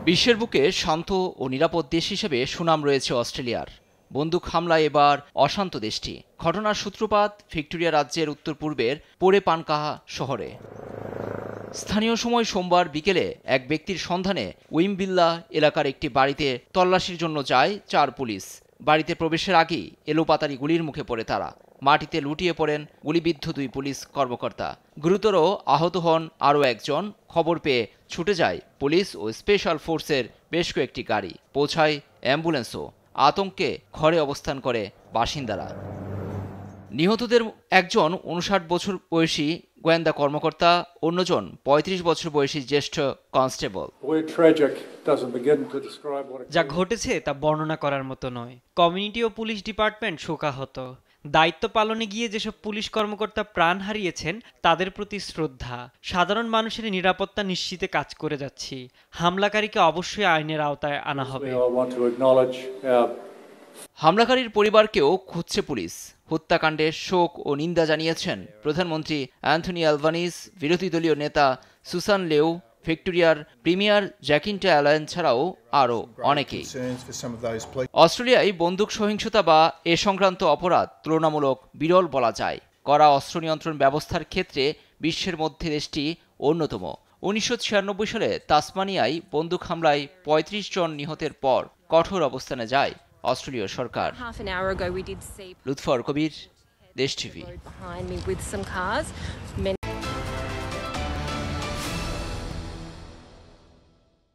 বিশ্বের বুকে শান্ত ও নিরাপদ দেশ হিসেবে সুনাম রয়েছে অস্ট্রেলিয়ার। বন্দুক হামলায় এবার অশান্ত দেশটি। ঘটনার সূত্রপাত ভিক্টোরিয়া রাজ্যের উত্তর পূর্বের পোরেপানকাহা শহরে। স্থানীয় সময় সোমবার বিকেলে এক ব্যক্তির সন্ধানে উইমবিল্লা এলাকার একটি বাড়িতে তল্লাশির জন্য যায় 4 পুলিশ। বাড়িতে প্রবেশের আগেই এলোপাতাড়ি গুলির মুখে পড়ে তারা। মাটিতে লুটিয়ে পড়েন গুলিবিদ্ধ 2 পুলিশ কর্মকর্তা। গুরুতর আহত হন আরও একজন। খবর পেয়ে ছুটে যায় পুলিশ ও স্পেশাল ফোর্সের বেশ কয়েকটি গাড়ি। পৌঁছায় অ্যাম্বুলেন্সও। আতঙ্কে ঘরে অবস্থান করে বাসিন্দারা। নিহতদের একজন 59 বছর বয়সী গোয়েন্দা কর্মকর্তা, অন্যজন 35 বছর বয়সী জ্যেষ্ঠ কনস্টেবল। যা ঘটেছে তা বর্ণনা করার মতো নয়। কমিউনিটি ও পুলিশ ডিপার্টমেন্ট শোকাহত। দায়িত্ব পালনে গিয়ে যেসব পুলিশ কর্মকর্তা প্রাণ হারিয়েছেন তাদের প্রতি শ্রদ্ধা। সাধারণ মানুষের নিরাপত্তা নিশ্চিতে কাজ করে যাচ্ছি। হামলাকারীকে অবশ্যই আইনের আওতায় আনা হবে। হামলাকারীর পরিবারকেও খুঁজছে পুলিশ। হত্যাকাণ্ডে শোক ও নিন্দা জানিয়েছেন প্রধানমন্ত্রী অ্যান্থনি অ্যালবানিজ, বিরোধী দলীয় নেতা সুসান লেউ, ভিক্টোরিয়ার প্রিমিয়ার জ্যাকিন্টা অ্যালান ছাড়াও আরও অনেকেই। অস্ট্রেলিয়ায় বন্দুক সহিংসতা বা এ সংক্রান্ত অপরাধ তুলনামূলক বিরল বলা যায়। কড়া অস্ত্র নিয়ন্ত্রণ ব্যবস্থার ক্ষেত্রে বিশ্বের মধ্যে দেশটি অন্যতম। 1996 সালে তাসমানিয়ায় বন্দুক হামলায় 35 জন নিহতের পর কঠোর অবস্থানে যায় অস্ট্রেলীয় সরকার। লুৎফর কবির, দেশ টিভি।